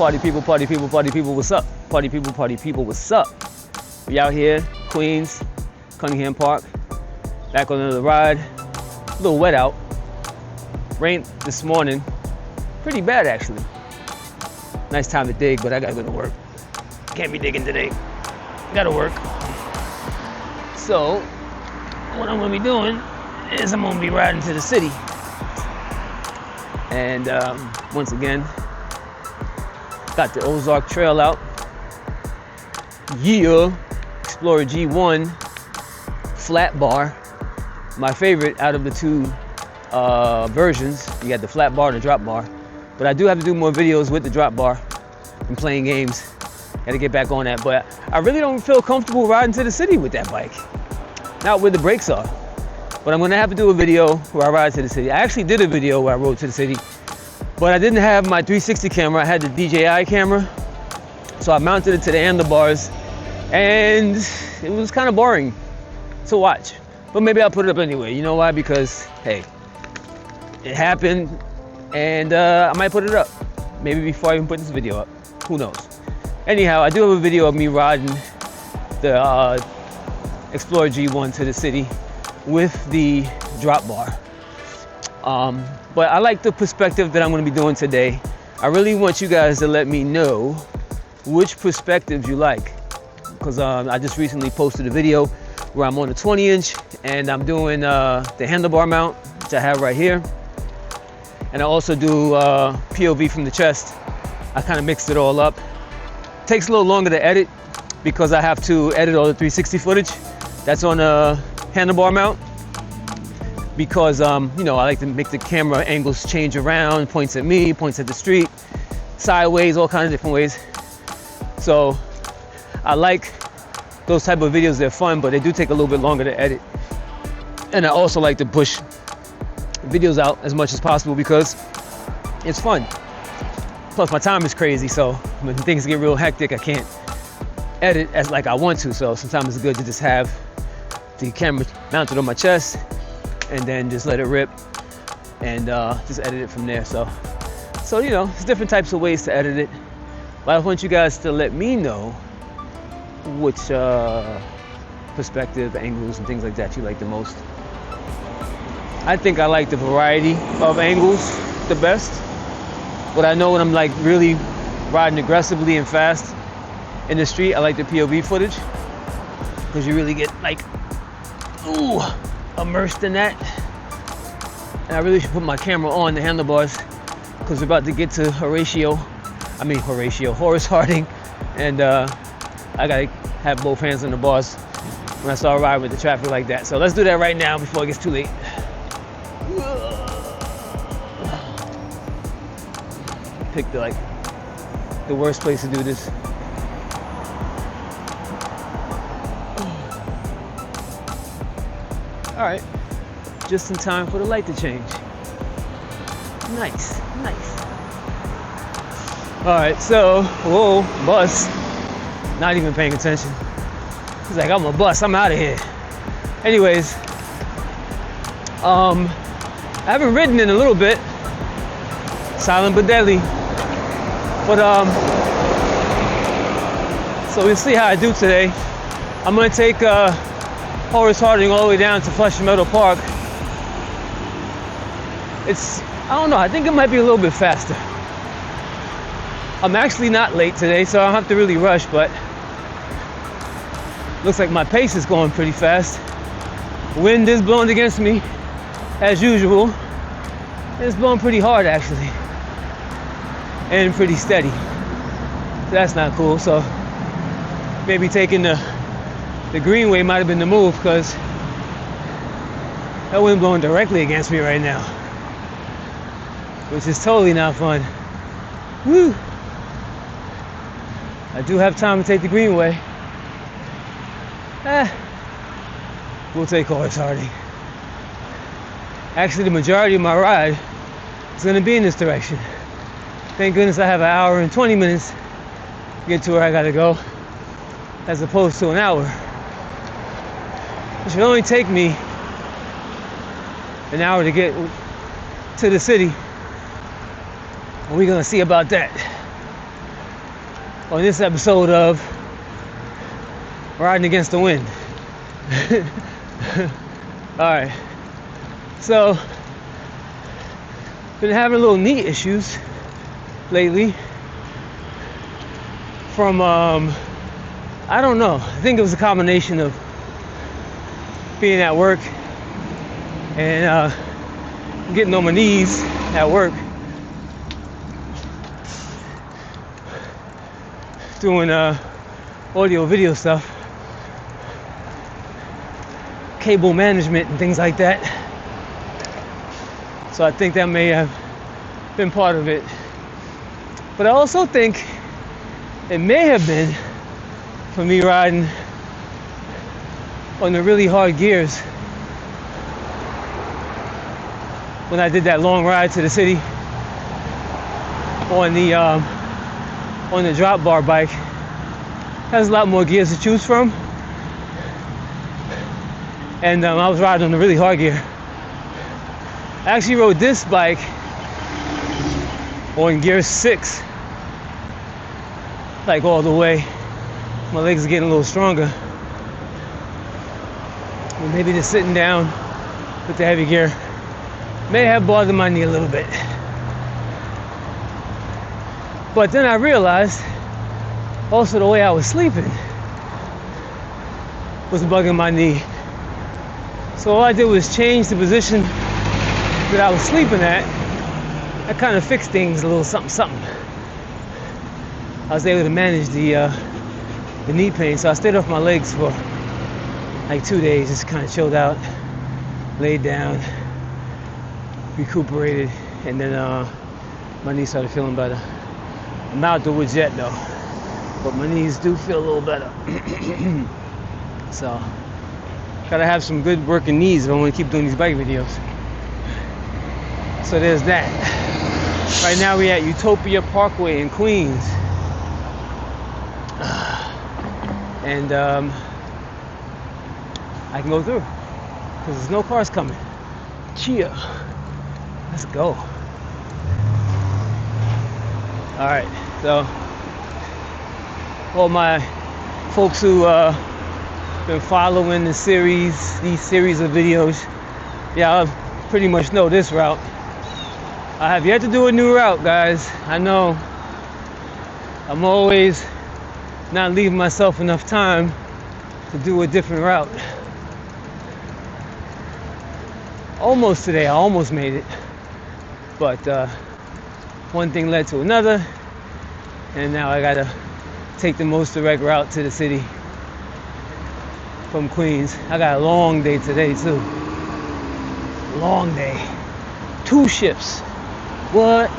Party people, party people, party people, what's up? Party people, what's up? We out here, Queens, Cunningham Park, back on another ride. A little wet out. Rained this morning, pretty bad actually. Nice time to dig, but I gotta go to work. Can't be digging today. Gotta work. So, what I'm gonna be doing is I'm gonna be riding to the city. And once again, got the Ozark Trail out. Yeah, Explorer G.1, Flatbar. My favorite out of the two versions. You got the Flatbar and the drop bar. But I do have to do more videos with the drop bar and playing games. Gotta get back on that. But I really don't feel comfortable riding to the city with that bike. Not where the brakes are. But I'm gonna have to do a video where I ride to the city. I actually did a video where I rode to the city, but I didn't have my 360 camera. I had the DJI camera. So I mounted it to the handlebars, and it was kind of boring to watch. But maybe I'll put it up anyway. You know why? Because, hey, it happened, and I might put it up. Maybe before I even put this video up. Who knows? Anyhow, I do have a video of me riding the Explorer G1 to the city with the drop bar. But I like the perspective that I'm going to be doing today. I really want you guys to let me know which perspectives you like. Because I just recently posted a video where I'm on a 20-inch and I'm doing the handlebar mount, which I have right here. And I also do POV from the chest. I kind of mixed it all up. Takes a little longer to edit because I have to edit all the 360 footage that's on a handlebar mount. Because you know, I like to make the camera angles change around, points at me, points at the street, sideways, all kinds of different ways. So I like those type of videos. They're fun, but they do take a little bit longer to edit. And I also like to push videos out as much as possible because it's fun. Plus my time is crazy, so when things get real hectic, I can't edit as like I want to. So sometimes it's good to just have the camera mounted on my chest and then just let it rip and just edit it from there. So you know, there's different types of ways to edit it. But I want you guys to let me know which perspective, angles, and things like that you like the most. I think I like the variety of angles the best. But I know when I'm like really riding aggressively and fast in the street, I like the POV footage because you really get like, ooh, immersed in that. And I really should put my camera on the handlebars because we're about to get to Horace Harding, and I gotta have both hands on the bars when I start riding with the traffic like that. So let's do that right now before it gets too late. Picked the worst place to do this. All right, just in time for the light to change. Nice. All right, so, whoa, bus. Not even paying attention. He's like, I'm a bus, I'm out of here. Anyways, I haven't ridden in a little bit. Silent but deadly. But, so we'll see how I do today. I'm gonna take Horace Harding all the way down to Flushing Meadow Park. I don't know, I think it might be a little bit faster. I'm actually not late today, so I don't have to really rush, but looks like my pace is going pretty fast. Wind is blowing against me, as usual. It's blowing pretty hard, actually, and pretty steady. So that's not cool, so maybe taking the greenway might have been the move, because that wind blowing directly against me right now, which is totally not fun. Woo! I do have time to take the greenway. We'll take Horace Harding. Actually, the majority of my ride is going to be in this direction. Thank goodness I have an hour and 20 minutes to get to where I got to go, as opposed to an hour. It should only take me an hour to get to the city. And we're going to see about that. on this episode of Riding Against the Wind. Alright, so been having a little knee issues lately from I don't know, I think it was a combination of being at work and getting on my knees at work, doing audio video stuff, cable management and things like that. So I think that may have been part of it. But I also think it may have been for me riding on the really hard gears when I did that long ride to the city on the drop bar bike. Has a lot more gears to choose from, and I was riding on the really hard gear. I actually rode this bike on gear 6, like all the way. My legs are getting a little stronger. And maybe just sitting down with the heavy gear may have bothered my knee a little bit. But then I realized also the way I was sleeping was bugging my knee. So all I did was change the position that I was sleeping at. I kind of fixed things a little something. I was able to manage the knee pain, so I stayed off my legs for like 2 days, just kind of chilled out, laid down, recuperated, and then my knee started feeling better. I'm not out the woods yet though, but my knees do feel a little better. So gotta have some good working knees if I want to keep doing these bike videos. So there's that. Right now we're at Utopia Parkway in Queens, and I can go through because there's no cars coming. Cheer. Let's go. Alright, so all my folks who been following these series of videos, yeah, I pretty much know this route. I have yet to do a new route, guys. I know I'm always not leaving myself enough time to do a different route. Almost today, I almost made it, but one thing led to another, and now I gotta take the most direct route to the city from Queens. I got a long day today too. Long day. 2 shifts. What?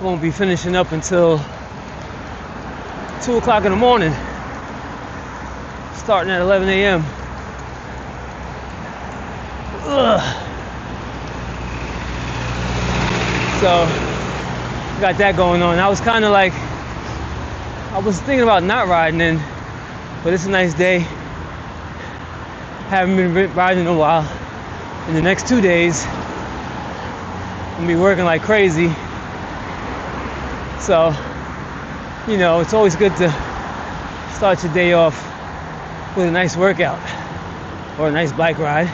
Won't be finishing up until 2 o'clock in the morning, starting at 11 a.m. So got that going on. I was kind of like, I was thinking about not riding in, but it's a nice day. Haven't been riding in a while. In the next 2 days, I'm gonna be working like crazy. So, you know, it's always good to start your day off with a nice workout or a nice bike ride.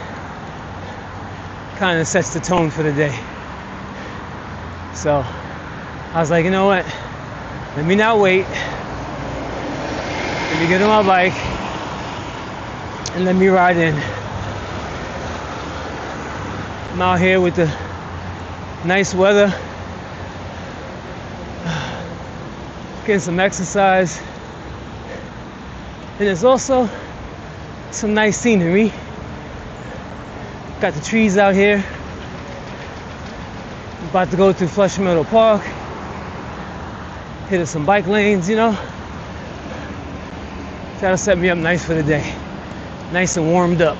Kind of sets the tone for the day. So I was like, you know what? Let me not wait. Let me get on my bike and let me ride in. I'm out here with the nice weather, getting some exercise, and there's also some nice scenery. Got the trees out here. About to go to Meadow Park, hit up some bike lanes, you know. That'll set me up nice for the day. Nice and warmed up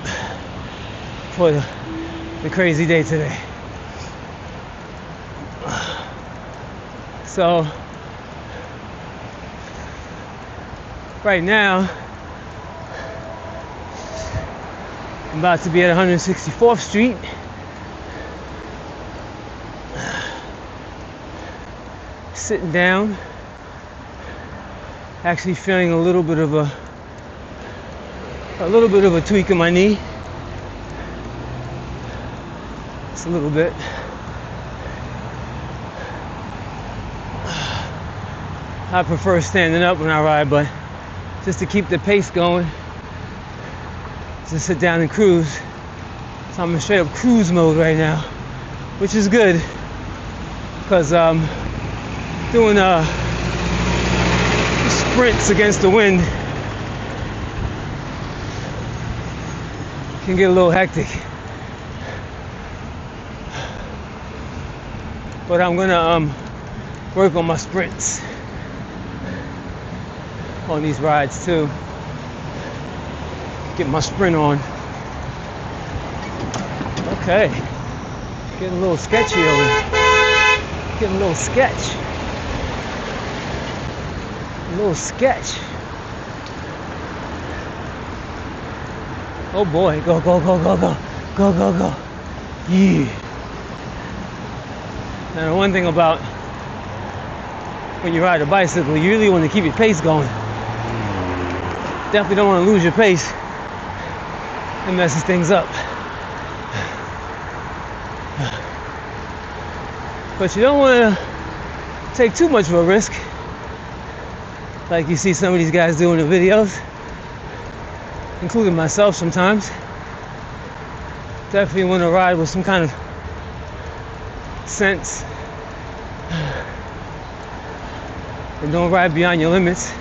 for the crazy day today. So, right now, I'm about to be at 164th Street. sitting down, actually feeling a little bit of a tweak in my knee. Just a little bit. I prefer standing up when I ride, but just to keep the pace going, just sit down and cruise. So I'm in straight up cruise mode right now, which is good because doing sprints against the wind can get a little hectic. But I'm gonna work on my sprints on these rides too. Get my sprint on. Okay, getting a little sketchy over here. Getting a little sketch. A little sketch. Oh boy, go, go, go, go, go. Go, go, go. Yeah. Now the one thing about when you ride a bicycle, you really want to keep your pace going. Definitely don't want to lose your pace. It messes things up. But you don't want to take too much of a risk, like you see some of these guys do in the videos, including myself sometimes. Definitely want to ride with some kind of sense and don't ride beyond your limits.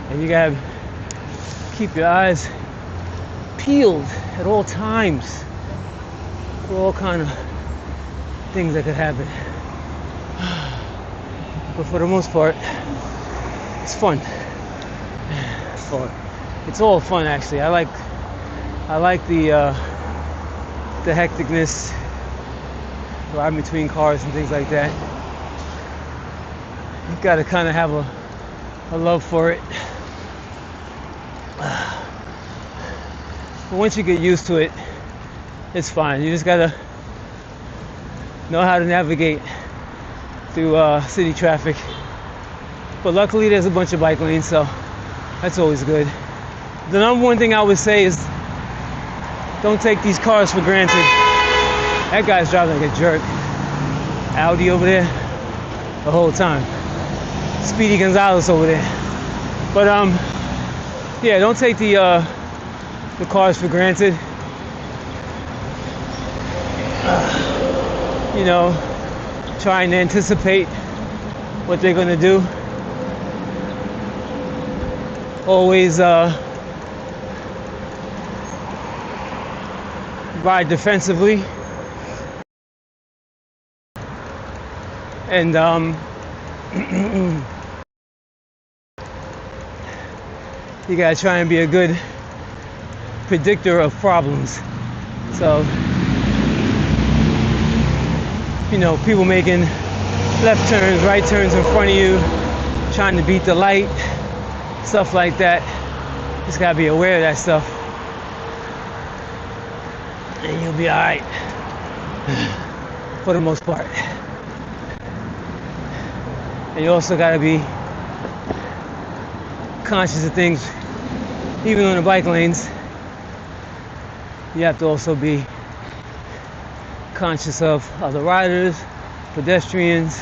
And you gotta keep your eyes peeled at all times for all kind of things that could happen. But for the most part, it's fun. It's all fun actually. I like the hecticness, riding between cars and things like that. You gotta kind of have a love for it. But once you get used to it, it's fine. You just gotta know how to navigate through city traffic. But luckily there's a bunch of bike lanes, so that's always good. The number one thing I would say is don't take these cars for granted. That guy's driving like a jerk. Audi over there the whole time. Speedy Gonzalez over there. But yeah, don't take the cars for granted. You know, trying to anticipate what they're gonna do. Always ride defensively. And you gotta try and be a good predictor of problems. So, you know, people making left turns, right turns in front of you, trying to beat the light, stuff like that. Just gotta be aware of that stuff, and you'll be all right for the most part. And you also gotta be conscious of things, even on the bike lanes. You have to also be conscious of other riders, pedestrians,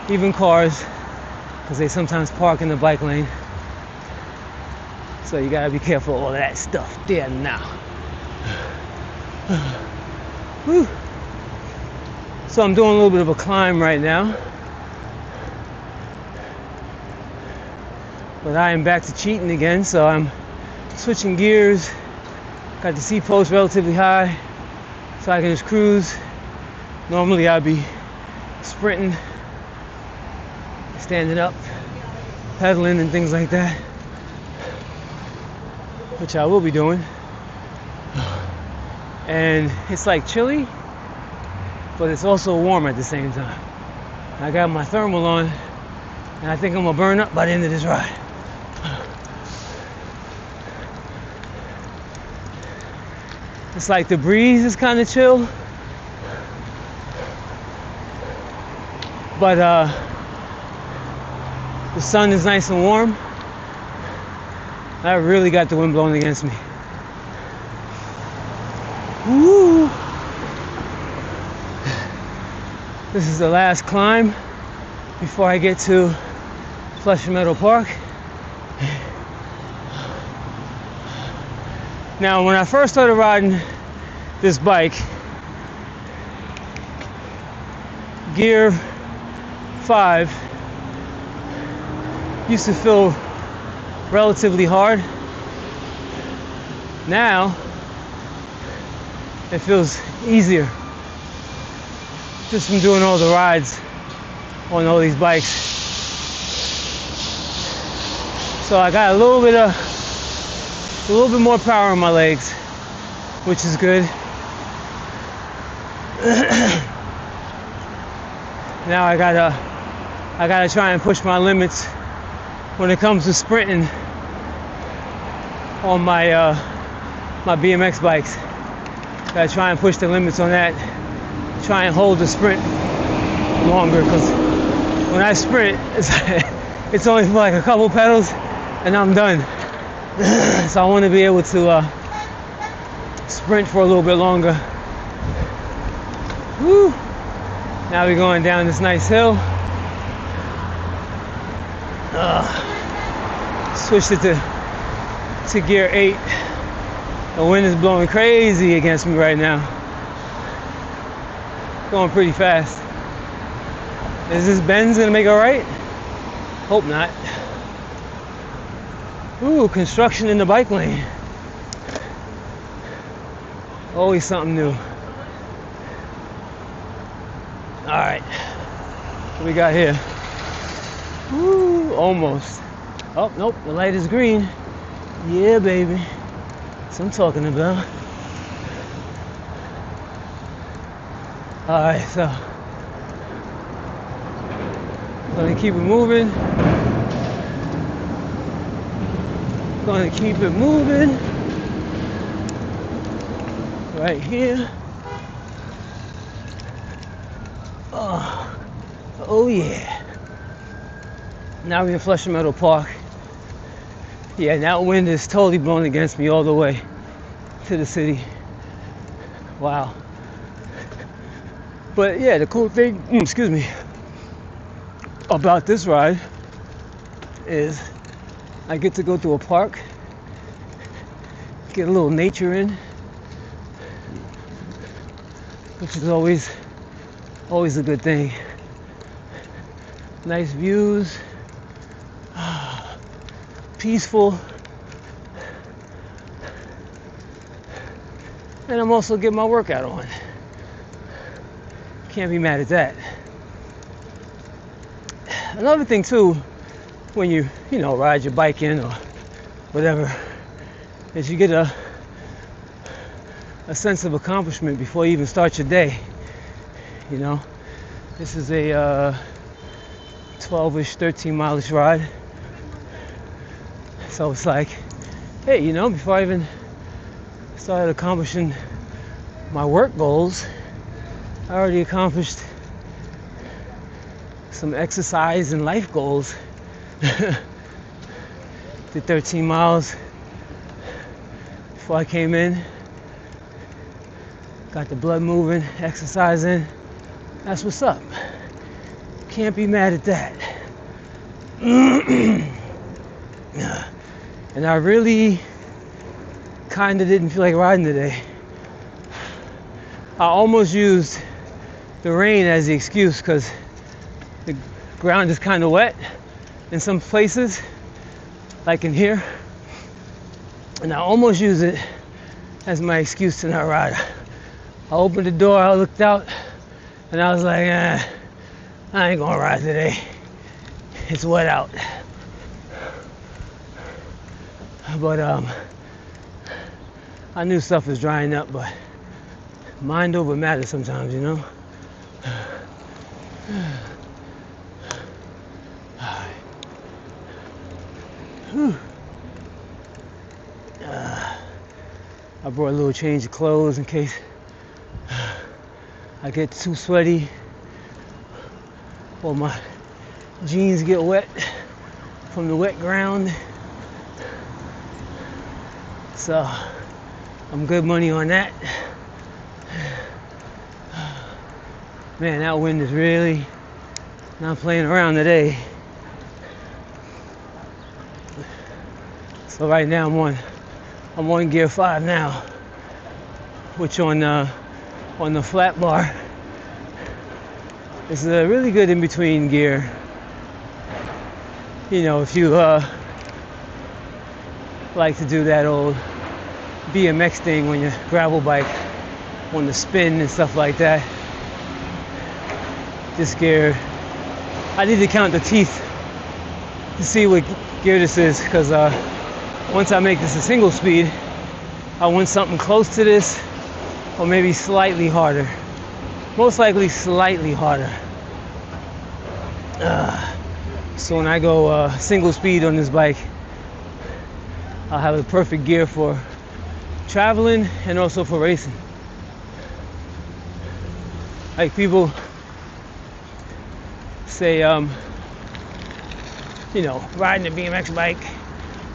even cars, because they sometimes park in the bike lane. So you gotta be careful of all that stuff there now. Whew. So I'm doing a little bit of a climb right now. But I am back to cheating again, so I'm switching gears. Got the seat post relatively high, so I can just cruise. Normally I'd be sprinting, standing up, pedaling and things like that, which I will be doing. And it's like chilly, but it's also warm at the same time. I got my thermal on, and I think I'm gonna burn up by the end of this ride. It's like the breeze is kind of chill, but the sun is nice and warm. I really got the wind blowing against me. Woo! This is the last climb before I get to Meadow Park. Now, when I first started riding this bike, gear 5 used to feel relatively hard. Now it feels easier just from doing all the rides on all these bikes. So I got a little bit more power in my legs, which is good. Now I gotta try and push my limits when it comes to sprinting on my my BMX bikes. Gotta try and push the limits on that. Try and hold the sprint longer, because when I sprint, it's only for like a couple pedals and I'm done. So I want to be able to sprint for a little bit longer. Woo! Now we're going down this nice hill. Switched it to gear 8. The wind is blowing crazy against me right now. Going pretty fast. Is this bend's gonna make it right? Hope not. Ooh, construction in the bike lane. Always something new. All right, what we got here? Ooh, almost. Oh, nope, the light is green. Yeah, baby. That's what I'm talking about. All right, so gonna keep it moving. Gonna keep it moving. Right here. Oh yeah. Now we're in Meadow Park. Yeah, that wind is totally blowing against me all the way to the city. Wow. But yeah, the cool thing, excuse me, about this ride is I get to go to a park, get a little nature in, which is always a good thing. Nice views, peaceful, and I'm also getting my workout on. Can't be mad at that. Another thing too, when you ride your bike in or whatever, is you get a sense of accomplishment before you even start your day. You know, this is a 12-ish, 13-mile-ish ride. So it's like, hey, before I even started accomplishing my work goals, I already accomplished some exercise and life goals. Did 13 miles before I came in. Got the blood moving, exercising. That's what's up. Can't be mad at that. And I really kind of didn't feel like riding today. I almost used the rain as the excuse because the ground is kind of wet in some places, like in here. And I almost used it as my excuse to not ride. I opened the door, I looked out, and I was like, I ain't gonna ride today. It's wet out. But I knew stuff was drying up, but mind over matter sometimes, I brought a little change of clothes in case I get too sweaty or my jeans get wet from the wet ground. So I'm good money on that. Man, that wind is really not playing around today. So right now I'm on gear 5 now, which on the Flatbar is a really good in-between gear. You know, if you like to do that old BMX thing on your gravel bike, on the spin and stuff like that. This gear, I need to count the teeth to see what gear this is, because once I make this a single speed, I want something close to this, or maybe slightly harder. Most likely slightly harder. So when I go single speed on this bike, I'll have the perfect gear for traveling and also for racing. Like people say, you know, riding a BMX bike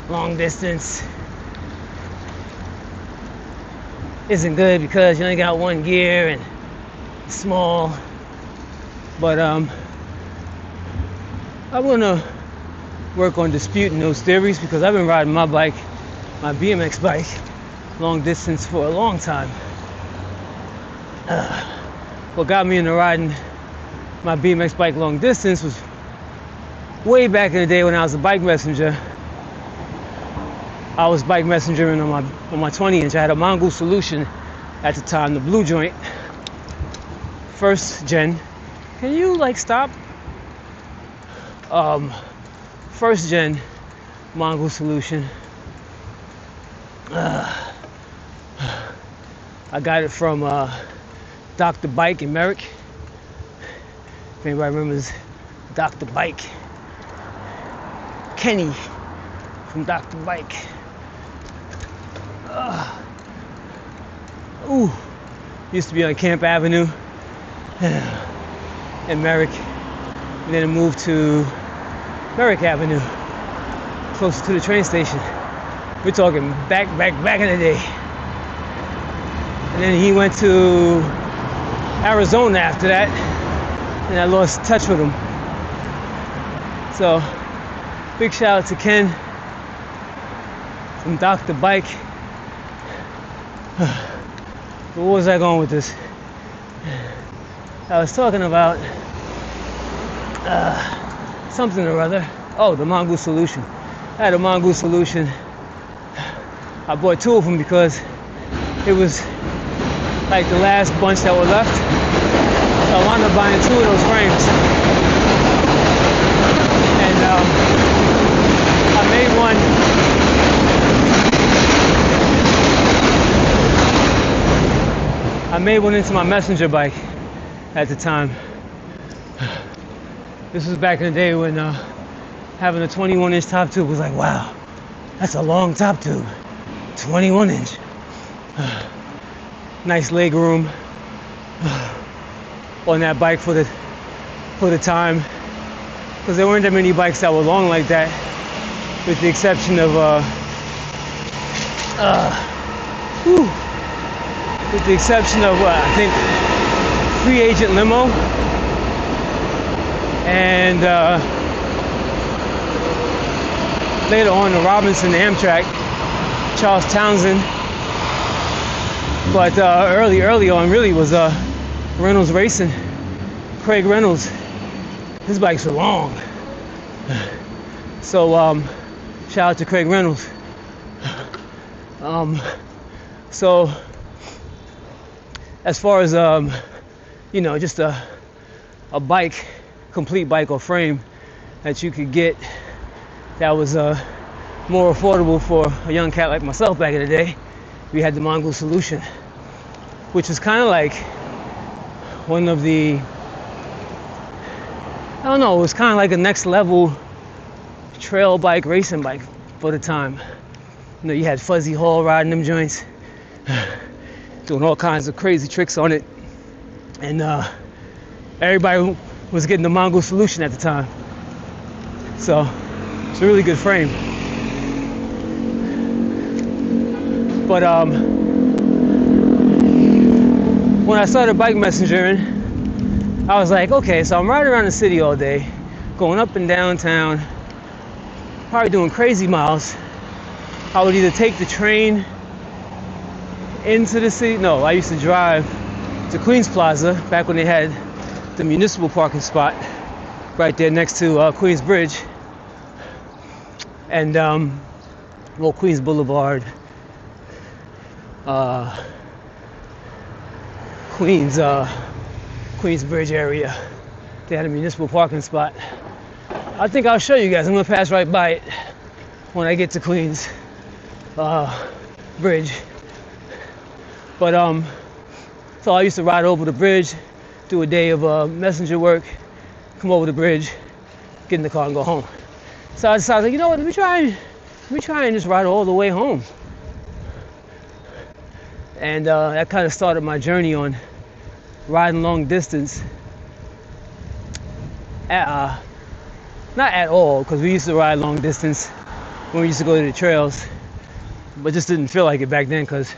long distance isn't good because you only got one gear and it's small. But I want to work on disputing those theories, because I've been riding my bike, my BMX bike, long distance for a long time. What got me into riding my BMX bike long distance was way back in the day when I was a bike messenger. I was bike messengering on my 20-inch. I had a Mongoose Solution at the time, the blue joint, first gen. Can you like stop? First gen Mongoose Solution. I got it from Dr. Bike in Merrick. If anybody remembers Dr. Bike. Kenny from Dr. Bike. Used to be on Camp Avenue in Merrick. And then it moved to Merrick Avenue, closer to the train station. We're talking back in the day. And then he went to Arizona after that, and I lost touch with him. So, big shout out to Ken from Dr. Bike. But where was I going with this? I was talking about something or other. Oh, the Mongoose Solution. I had a Mongoose Solution. I bought 2 of them because it was like the last bunch that were left. So I wound up buying 2 of those frames. And I made one. I made one into my messenger bike at the time. This was back in the day when having a 21-inch top tube was like, wow, that's a long top tube. 21-inch. Nice leg room on that bike for the time, because there weren't that many bikes that were long like that, with the exception of I think Free Agent Limo and later on the Robinson Amtrak, Charles Townsend. But early on really was Reynolds Racing, Craig Reynolds. His bikes are long. So shout out to Craig Reynolds. So as far as you know, just a bike, complete bike or frame that you could get that was more affordable for a young cat like myself back in the day, we had the Mongoose Solution, which was kind of like one of the, I don't know, it was kind of like a next level trail bike, racing bike for the time. You know, you had Fuzzy Hall riding them joints, doing all kinds of crazy tricks on it, and everybody was getting the Mongo Solution at the time. So it's a really good frame. But when I started bike messengering, I was like, okay, so I'm riding around the city all day, going up and down town, probably doing crazy miles. I would either take the train into the city. No, I used to drive to Queens Plaza back when they had the municipal parking spot right there next to Queens Bridge and Queens Boulevard, Queens Bridge area. They had a municipal parking spot. I think I'll show you guys. I'm gonna pass right by it when I get to Queens Bridge. But so I used to ride over the bridge, do a day of messenger work, come over the bridge, get in the car and go home. So I decided, like, you know what, let me try and just ride all the way home. And that kind of started my journey on riding long distance. Not at all, because we used to ride long distance when we used to go to the trails, but just didn't feel like it back then because,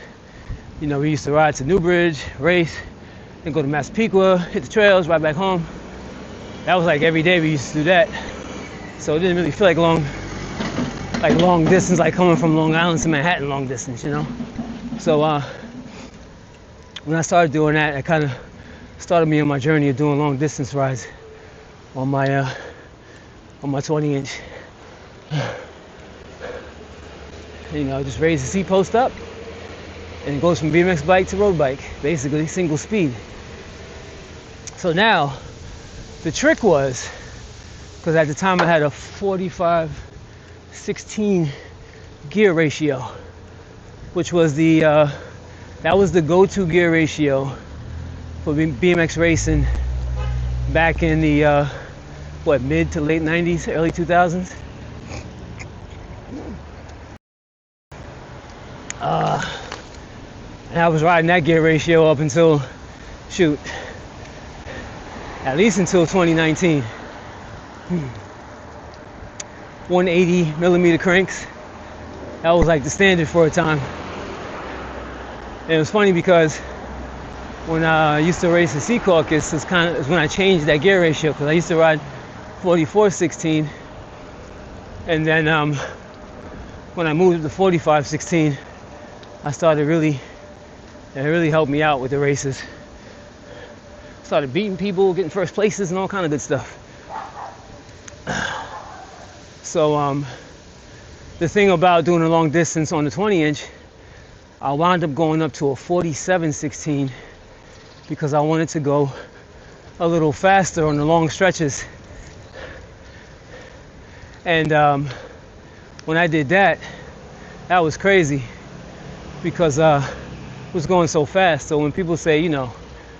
you know, we used to ride to Newbridge, race, then go to Massapequa, hit the trails, ride back home. That was like every day we used to do that. So it didn't really feel like long distance, like coming from Long Island to Manhattan long distance, you know? So when I started doing that, it kind of started me on my journey of doing long distance rides on my 20-inch. You know, just raise the seat post up and it goes from BMX bike to road bike, basically single speed. So now the trick was, because at the time I had a 45-16 gear ratio, which was that was the go-to gear ratio for BMX racing back in the mid to late 90s, early 2000s. And I was riding that gear ratio up until, at least until 2019. 180 millimeter cranks. That was like the standard for a time. And it was funny because when I used to race the Sea Caucus, is when I changed that gear ratio, because I used to ride 44-16, and then when I moved to 45-16, I started it really helped me out with the races. Started beating people, getting first places and all kind of good stuff. So the thing about doing a long distance on the 20-inch, I wound up going up to a 47-16 because I wanted to go a little faster on the long stretches. And when I did that, that was crazy because it was going so fast. So when people say, you know,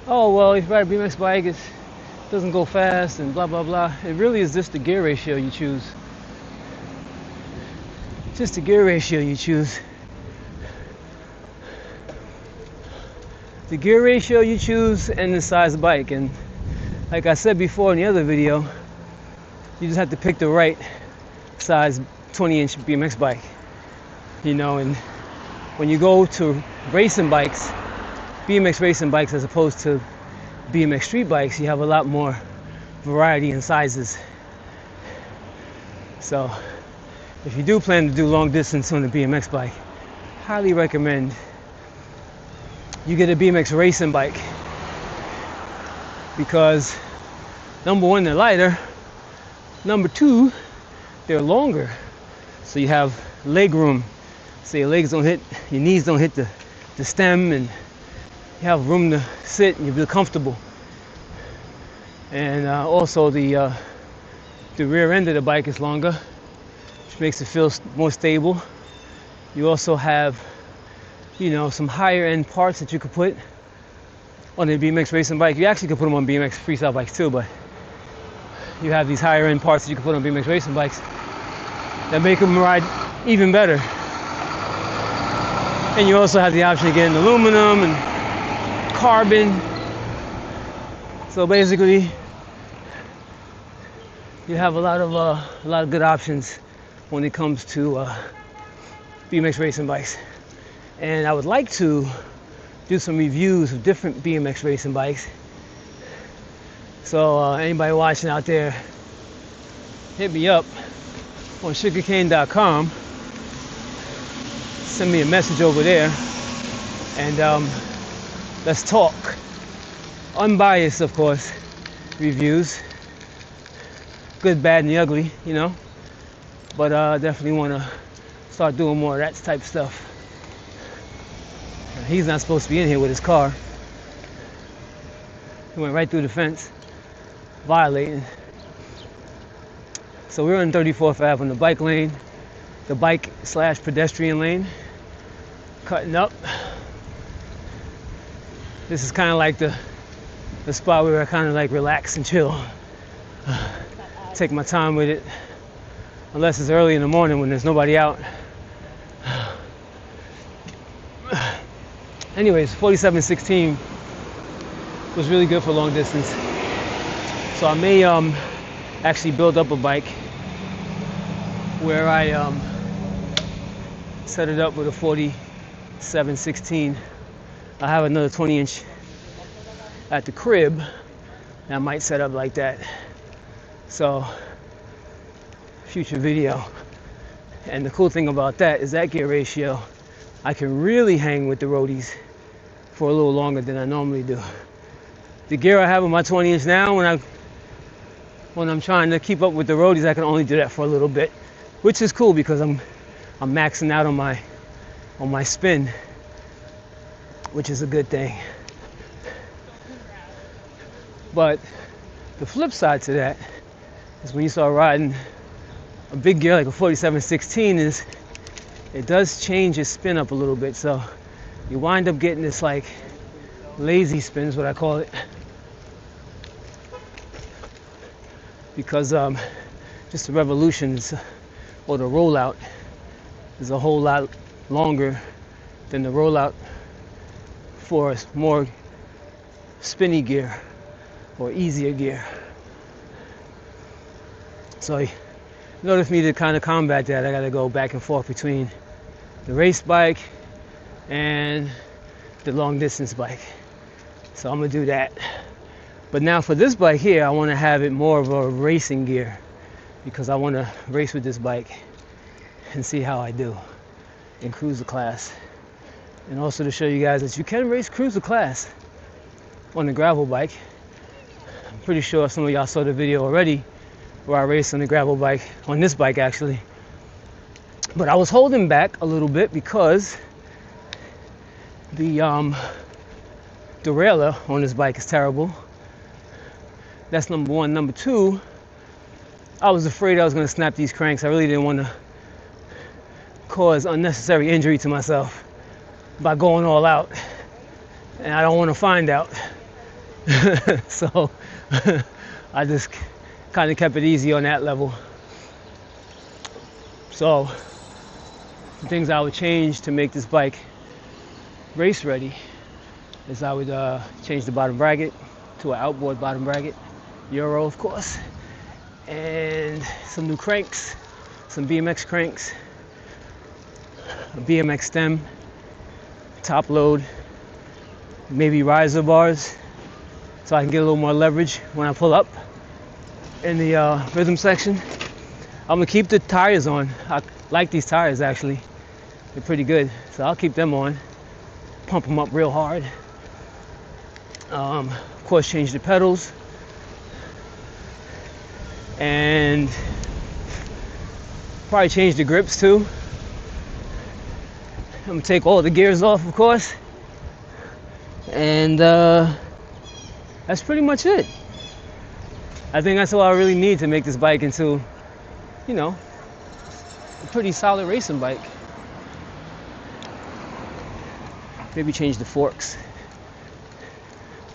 oh, well, if you ride a BMX bike, it doesn't go fast and blah, blah, blah, it really is just the gear ratio you choose. Just the gear ratio you choose. The gear ratio you choose and the size of the bike. And like I said before in the other video, you just have to pick the right size 20-inch BMX bike. You know, and when you go to racing bikes, BMX racing bikes as opposed to BMX street bikes, you have a lot more variety in sizes. So if you do plan to do long distance on the BMX bike, highly recommend you get a BMX racing bike, because number one, they're lighter, number two, they're longer, so you have leg room, so your legs don't hit, your knees don't hit the stem, and you have room to sit and you feel comfortable. And also the rear end of the bike is longer, which makes it feel more stable. You also have, you know, some higher end parts that you could put on a BMX racing bike. You actually could put them on BMX freestyle bikes too, but you have these higher end parts that you can put on BMX racing bikes that make them ride even better. And you also have the option of getting aluminum and carbon. So basically, you have a lot of good options when it comes to BMX racing bikes. And I would like to do some reviews of different BMX racing bikes. So anybody watching out there, hit me up on sugarcane.com. Send me a message over there, and let's talk. Unbiased, of course, reviews. Good, bad, and the ugly, you know. But definitely want to start doing more of that type of stuff. He's not supposed to be in here with his car. He went right through the fence, violating. So we're on 34th Ave on the bike lane, the bike/pedestrian lane, cutting up. This is kind of like the spot where I kind of like relax and chill. Take my time with it, unless it's early in the morning when there's nobody out. Anyways, 4716 was really good for long distance. So I may actually build up a bike where I set it up with a 4716. I have another 20-inch at the crib, and I might set up like that. So, future video. And the cool thing about that is that gear ratio, I can really hang with the roadies for a little longer than I normally do. The gear I have on my 20-inch now, when I'm trying to keep up with the roadies, I can only do that for a little bit, which is cool because I'm maxing out on my spin, which is a good thing. But the flip side to that is when you start riding a big gear like a 4716, is it does change your spin up a little bit, so you wind up getting this like lazy spin is what I call it, because just the revolutions or the rollout is a whole lot longer than the rollout for more spinny gear or easier gear. So in order for me to kind of combat that, I got to go back and forth between the race bike and the long distance bike. So I'm gonna do that. But now for this bike here, I want to have it more of a racing gear, because I want to race with this bike and see how I do in cruiser class. And also to show you guys that you can race cruiser class on the gravel bike. I'm pretty sure some of y'all saw the video already where I raced on the gravel bike, on this bike actually. But I was holding back a little bit because the derailleur on this bike is terrible. That's number one. Number two, I was afraid I was going to snap these cranks. I really didn't want to cause unnecessary injury to myself by going all out, and I don't want to find out. So I just kind of kept it easy on that level. So the things I would change to make this bike race ready is I would change the bottom bracket to an outboard bottom bracket, Euro of course, and some new cranks, some BMX cranks, a BMX stem, top load, maybe riser bars, so I can get a little more leverage when I pull up in the rhythm section. I'm gonna keep the tires on. I like these tires actually. They're pretty good, so I'll keep them on. Pump them up real hard. Of course, change the pedals. And probably change the grips too. I'm gonna take all the gears off, of course. And that's pretty much it. I think that's all I really need to make this bike into, you know, a pretty solid racing bike. Maybe change the forks.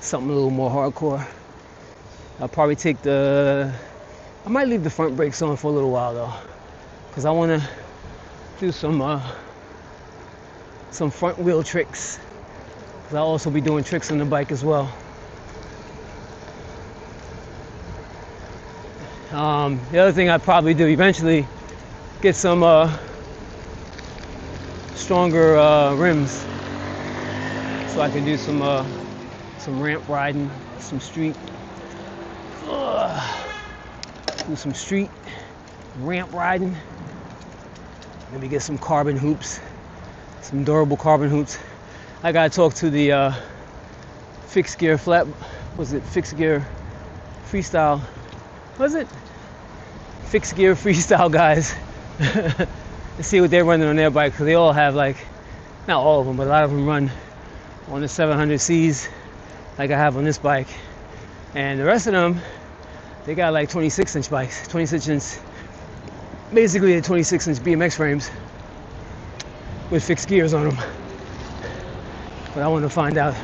Something a little more hardcore. I'll probably take I might leave the front brakes on for a little while though, because I want to do some front wheel tricks. Because I'll also be doing tricks on the bike as well. The other thing I'd probably do eventually, get some stronger rims so I can do some ramp riding, some street, do some street ramp riding. Maybe get some carbon hoops, some durable carbon hoops. I gotta talk to the fixed gear fixed gear freestyle? Was it? Fixed gear freestyle guys. Let's see what they're running on their bike, because they all have, like, not all of them, but a lot of them run on the 700Cs like I have on this bike. And the rest of them, they got like 26-inch bikes, 26-inch, basically the 26-inch BMX frames with fixed gears on them. But I want to find out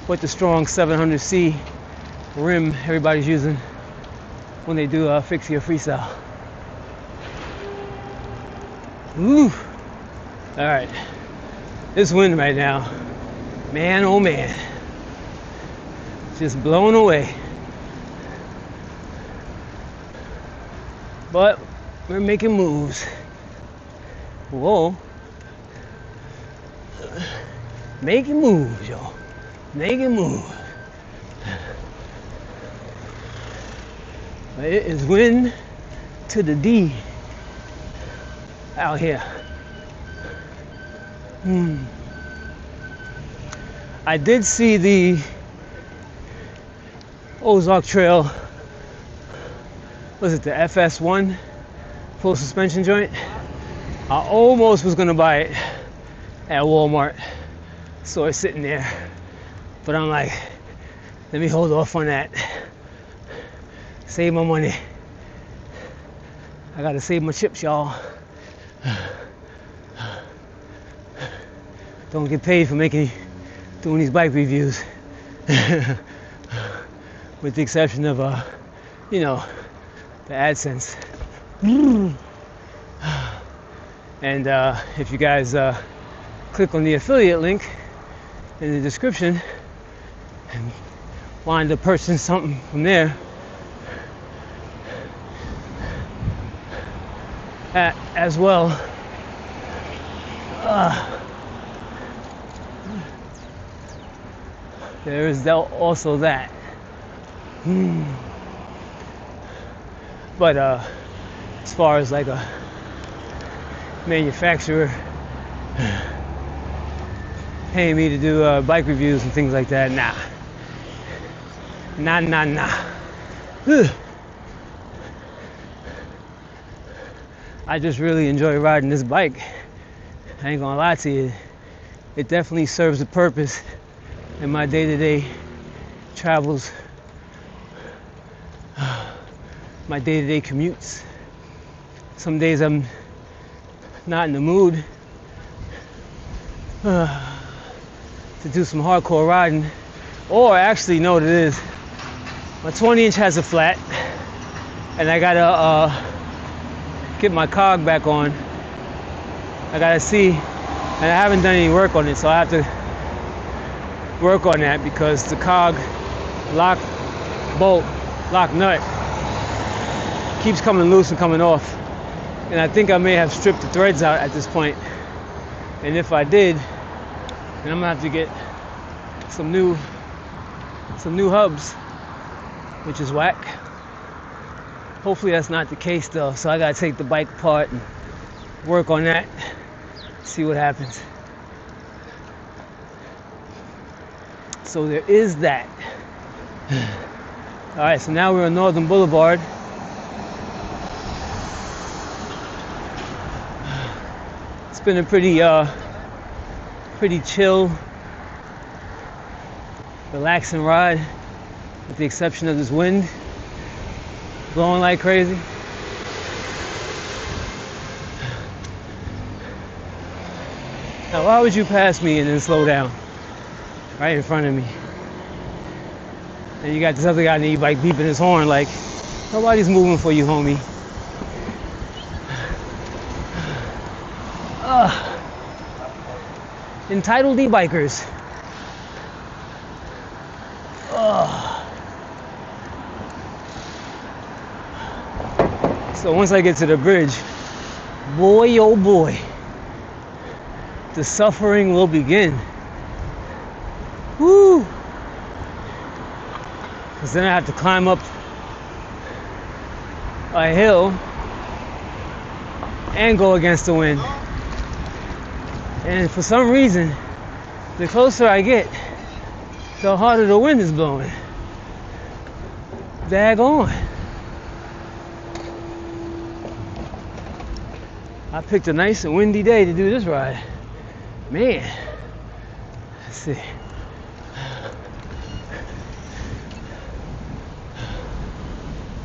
what the strong 700C rim everybody's using when they do a fixed gear freestyle. Ooh. All right. This wind right now, man, oh man, just blown away. But we're making moves. Whoa. Making moves, yo. Making moves. It is wind to the D out here. I did see the Ozark Trail, was it the FS1 full suspension joint? I almost was gonna buy it at Walmart, so it's sitting there. But I'm like, let me hold off on that. Save my money. I gotta save my chips, y'all. Don't get paid for doing these bike reviews. With the exception of, the AdSense. And if you guys click on the affiliate link in the description and wind up purchasing something from there, as well, there is also that. But as far as like a manufacturer paying me to do bike reviews and things like that, nah. I just really enjoy riding this bike. I ain't gonna lie to you. It definitely serves a purpose in my day-to-day travels, my day-to-day commutes. Some days I'm not in the mood to do some hardcore riding, or actually, know what it is. My 20-inch has a flat, and I gotta get my cog back on. I gotta see, and I haven't done any work on it, so I have to work on that, because the cog lock bolt, lock nut keeps coming loose and coming off. And I think I may have stripped the threads out at this point. And if I did, then I'm gonna have to get some new hubs, which is whack. Hopefully that's not the case though. So I gotta take the bike apart and work on that, see what happens. So there is that. All right, so now we're on Northern Boulevard. It's been a pretty chill, relaxing ride, with the exception of this wind blowing like crazy. Now, why would you pass me and then slow down right in front of me? And you got this other guy on the e-bike beeping his horn like, nobody's moving for you, homie. Entitled e-bikers. So once I get to the bridge, boy oh boy, the suffering will begin. Woo! Because then I have to climb up a hill and go against the wind. And for some reason, the closer I get, the harder the wind is blowing. Daggone. I picked a nice and windy day to do this ride. Man. Let's see.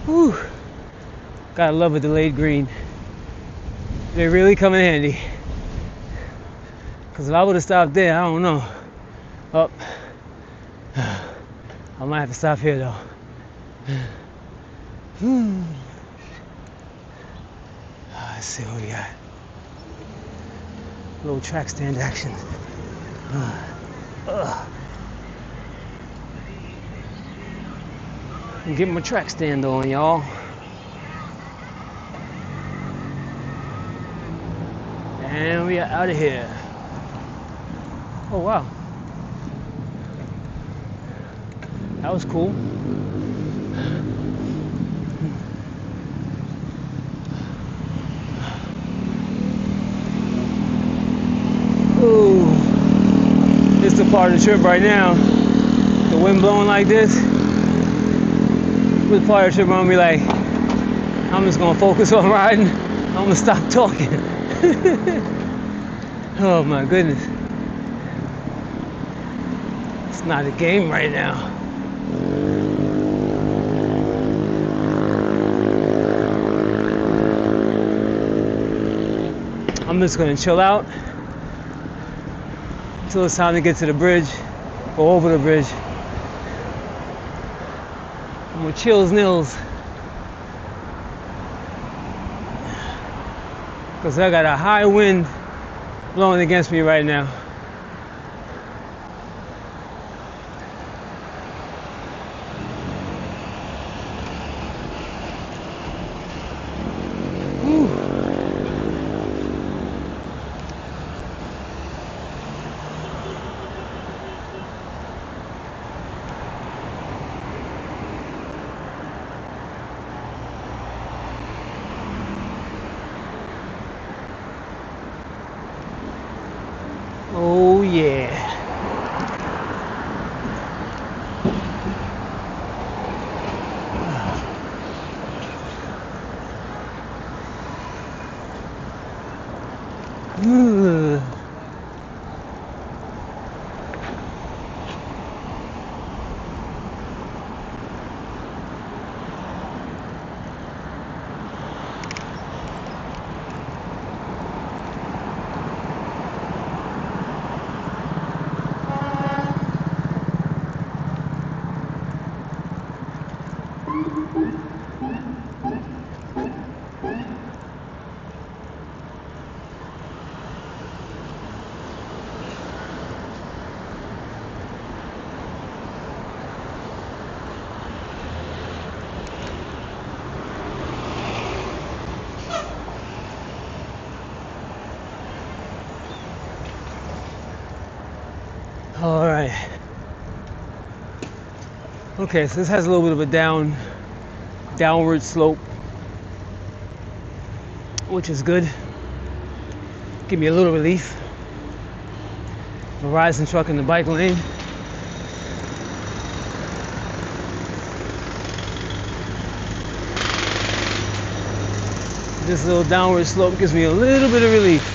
Whew. Gotta love a delayed green. They really come in handy. Because if I would have stopped there, I don't know. Oh. I might have to stop here though. Let's see what we got. Little track stand action. I'm getting my track stand on, y'all. And we are out of here. Oh wow. That was cool. Ooh. This is the part of the trip right now. The wind blowing like this. This part of the trip I'm gonna be like, I'm just gonna focus on riding. I'm gonna stop talking. Oh my goodness. It's not a game right now. I'm just gonna chill out until it's time to get to the bridge, go over the bridge. I'm gonna chill as nils. Because I got a high wind blowing against me right now. Oh yeah. All right. Okay, so this has a little bit of a downward slope, which is good. Give me a little relief. The rising truck in the bike lane. This little downward slope gives me a little bit of relief.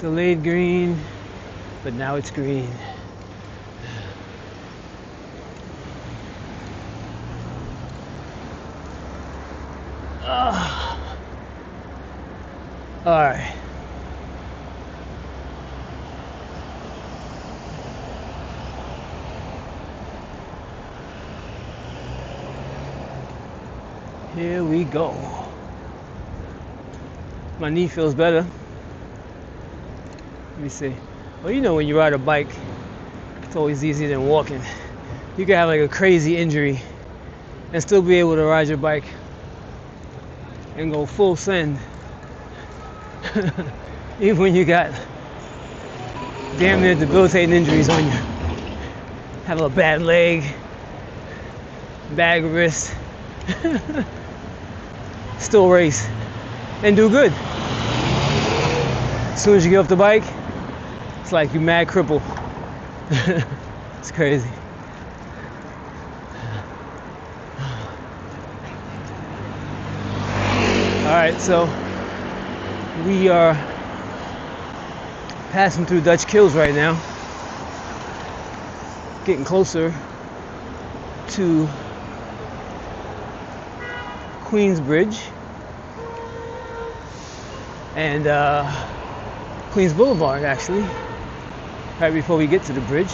Delayed green, but now it's green. All right. Here we go. My knee feels better. Let me see. Well, you know when you ride a bike, it's always easier than walking. You can have like a crazy injury and still be able to ride your bike and go full send. Even when you got damn near debilitating injuries on you. Have a bad leg, bad wrist. Still race and do good. As soon as you get off the bike, it's like you mad cripple. It's crazy. Alright, so we are passing through Dutch Kills right now. Getting closer to Queensbridge and Queens Boulevard, actually, right before we get to the bridge.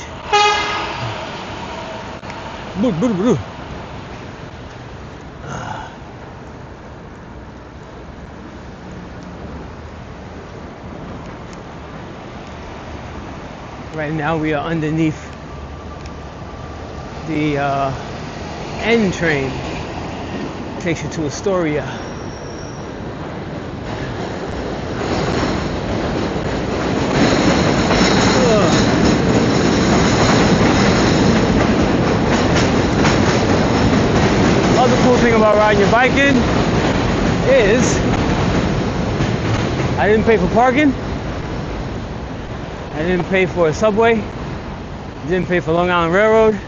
Right now we are underneath the N train. Takes you to Astoria. Other cool thing about riding your bike in is I didn't pay for parking. I didn't pay for a subway. Didn't pay for Long Island Railroad.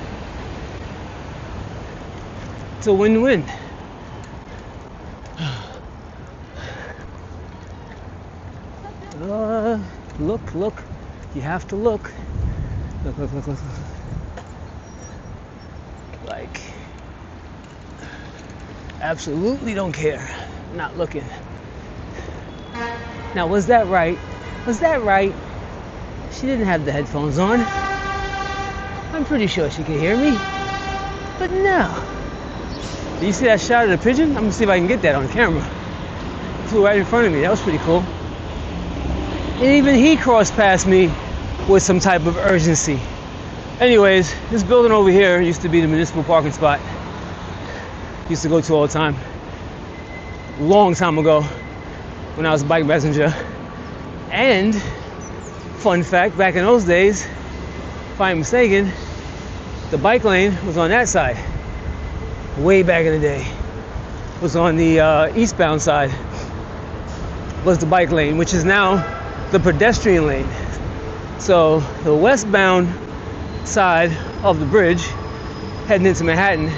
It's a win-win. Look. You have to look. Look. Like, absolutely don't care. Not looking. Now, was that right? She didn't have the headphones on. I'm pretty sure she could hear me. But no. Do you see that shot of the pigeon? I'm gonna see if I can get that on camera. It flew right in front of me. That was pretty cool. And even he crossed past me with some type of urgency. Anyways, this building over here used to be the municipal parking spot. Used to go to all the time. Long time ago, when I was a bike messenger. And, fun fact, back in those days, if I'm mistaken, the bike lane was on that side. Way back in the day. It was on the eastbound side. Was the bike lane, which is now the pedestrian lane. So the westbound side of the bridge heading into Manhattan,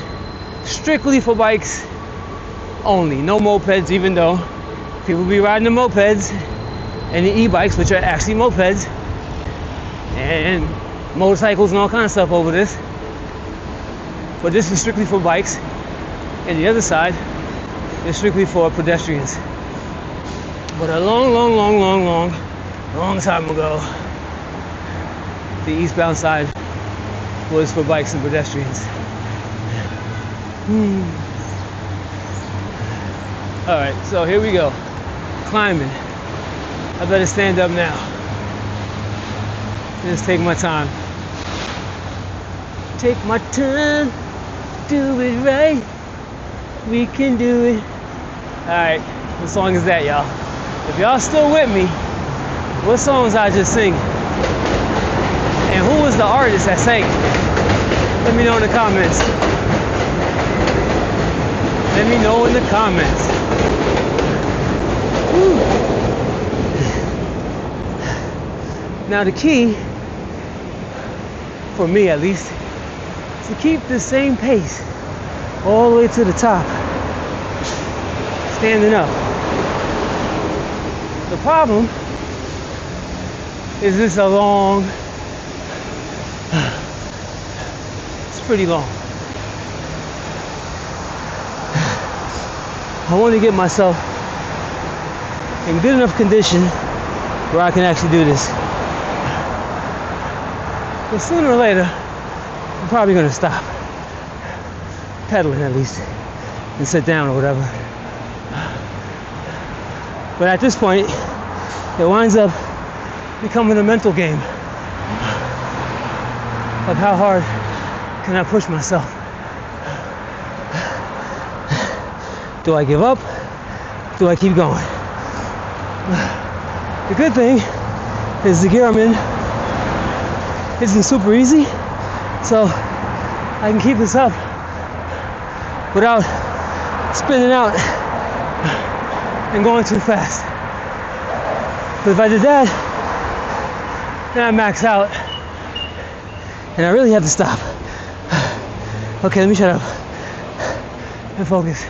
strictly for bikes only, no mopeds, even though people be riding the mopeds and the e-bikes, which are actually mopeds, and motorcycles and all kinds of stuff over this. But this is strictly for bikes, and the other side is strictly for pedestrians. But a long time ago, the eastbound side was for bikes and pedestrians. All right, so here we go. Climbing. I better stand up now. Just take my time. Take my time. Do it right. We can do it. All right, what song is that, y'all? If y'all still with me, what songs I just sing? And who was the artist that sang it? Let me know in the comments. Let me know in the comments. Woo. Now the key, for me at least, is to keep the same pace all the way to the top, standing up. The problem is this a long, it's pretty long. I want to get myself in good enough condition where I can actually do this. But sooner or later, I'm probably going to stop pedaling at least and sit down or whatever. But at this point, it winds up becoming a mental game of how hard can I push myself. Do I give up? Do I keep going? The good thing is the gear I'm in isn't super easy, so I can keep this up without spinning out and going too fast. But if I did that, then I max out and I really have to stop. Okay, let me shut up and focus.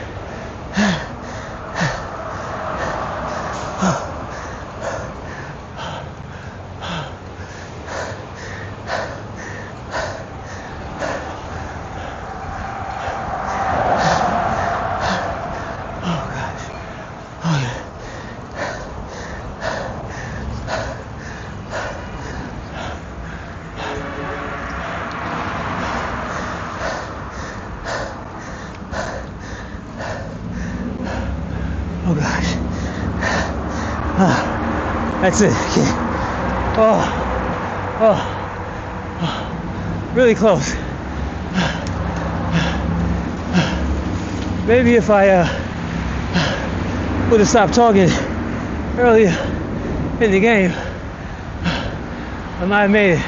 Oh gosh. That's it. Okay. Oh. Really close. Maybe if I would have stopped talking earlier in the game, I might have made it.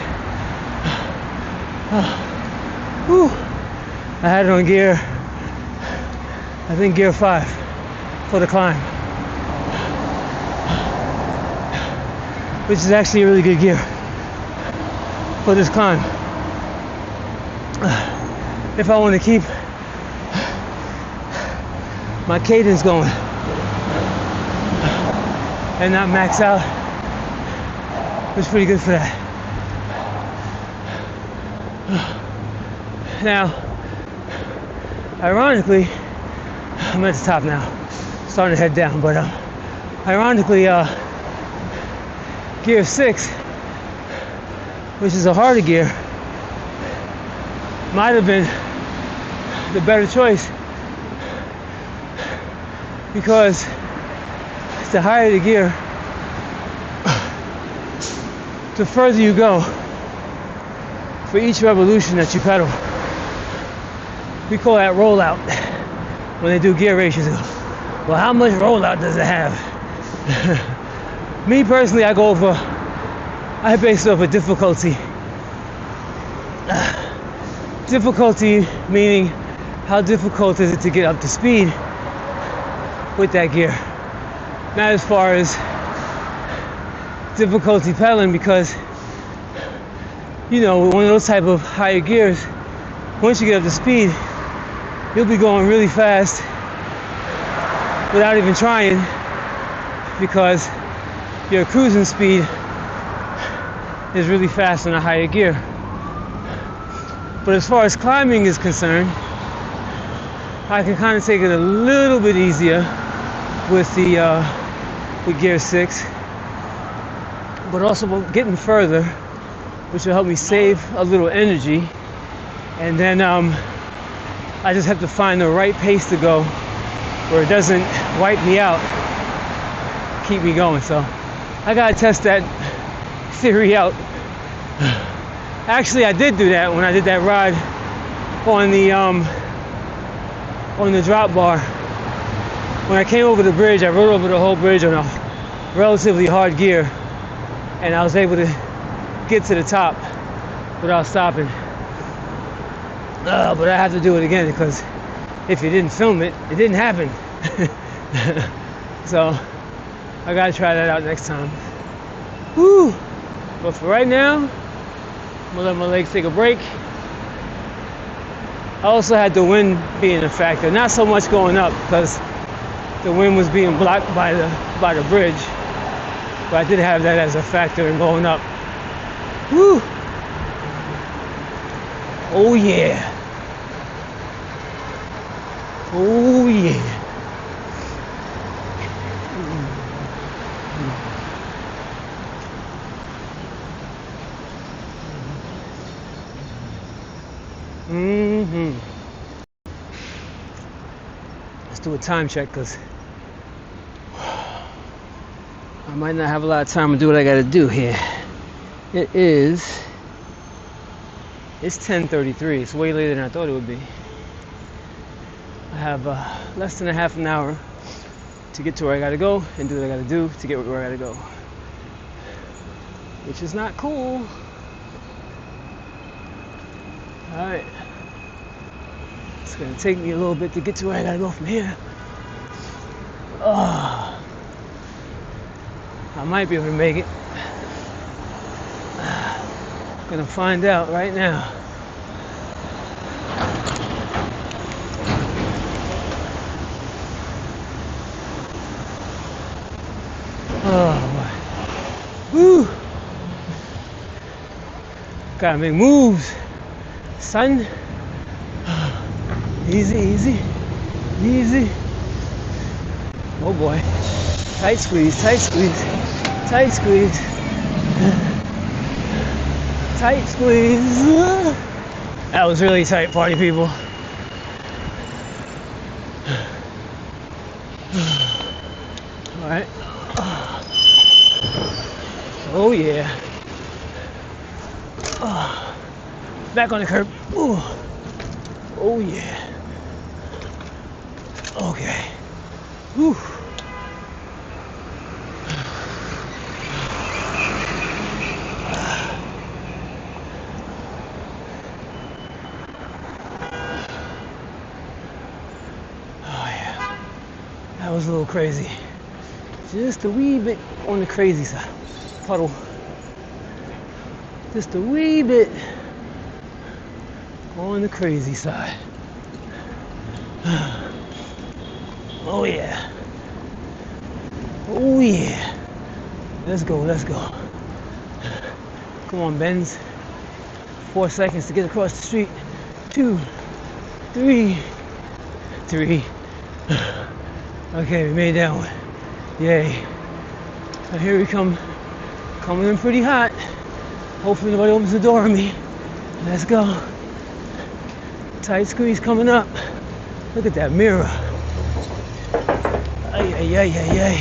Whew. I had it on gear, I think gear 5 for the climb, which is actually a really good gear for this climb. If I want to keep my cadence going and not max out, it's pretty good for that. Now, ironically, I'm at the top now, starting to head down, but ironically, gear 6, which is a harder gear, might have been the better choice, because the higher the gear, the further you go for each revolution that you pedal. We call that rollout when they do gear ratios. Well, how much rollout does it have? Me personally, I base it off of difficulty. Difficulty meaning how difficult is it to get up to speed with that gear. Not as far as difficulty pedaling, because you know, with one of those type of higher gears, once you get up to speed, you'll be going really fast without even trying, because your cruising speed is really fast in a higher gear. But as far as climbing is concerned, I can kind of take it a little bit easier with the with gear 6, but also getting further, which will help me save a little energy. And then I just have to find the right pace to go where it doesn't wipe me out, keep me going. So I gotta test that theory out. Actually, I did do that when I did that ride on the drop bar. When I came over the bridge, I rode over the whole bridge on a relatively hard gear, and I was able to get to the top without stopping. But I have to do it again, because if you didn't film it, it didn't happen. So I gotta try that out next time. Woo! But for right now, I'm gonna let my legs take a break. I also had the wind being a factor, not so much going up, because the wind was being blocked by the bridge, but I did have that as a factor in going up. Woo! Oh yeah! Oh yeah! Let's do a time check, because I might not have a lot of time to do what I gotta do here. It is It's 10:33. It's way later than I thought it would be. I have less than a half an hour to get to where I gotta go and do what I gotta do to get where I gotta go, which is not cool. All right, it's gonna take me a little bit to get to where I gotta go from here. I might be able to make it. Gonna find out right now. Oh boy. Woo! Gotta make moves, son. Easy, easy, easy. Oh boy. Tight squeeze, tight squeeze, tight squeeze. Tight squeeze. That was really tight, party people. All right. Oh yeah. Back on the curb. Ooh. Oh yeah. Okay. Whew. That was a little crazy. Just a wee bit on the crazy side. Puddle. Just a wee bit on the crazy side. Oh yeah. Oh yeah. Let's go, let's go. Come on, Benz. 4 seconds to get across the street. 2, 3, 3. Okay, we made that one. Yay. Now here we come. Coming in pretty hot. Hopefully nobody opens the door on me. Let's go. Tight squeeze coming up. Look at that mirror. Ay, ay, ay, ay, ay.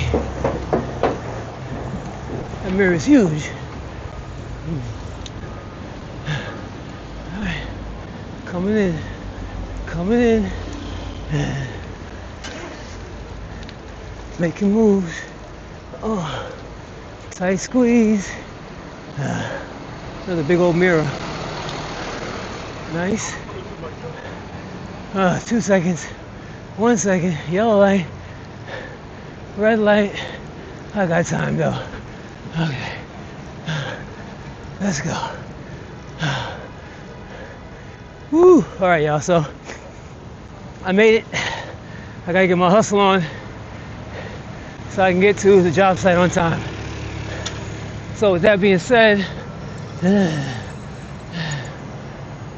That mirror is huge. All right. Coming in. Coming in. Making moves. Oh, tight squeeze. Another big old mirror. Nice. 2 seconds. 1 second. Yellow light. Red light. I got time though. Okay. Let's go. Woo. All right, y'all. So I made it. I gotta get my hustle on so I can get to the job site on time. So with that being said,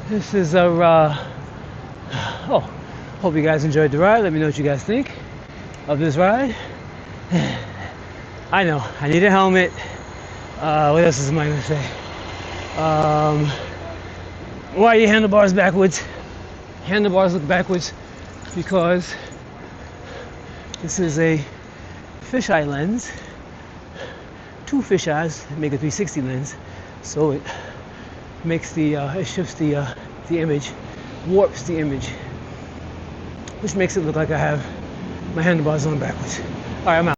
this is a hope you guys enjoyed the ride. Let me know what you guys think of this ride. I know I need a helmet. What else is I gonna say? Why are your handlebars backwards? Handlebars look backwards because this is a fisheye lens. 2 fisheyes make a 360 lens, so it makes it shifts the image, warps the image, which makes it look like I have my handlebars on backwards. All right, I'm out.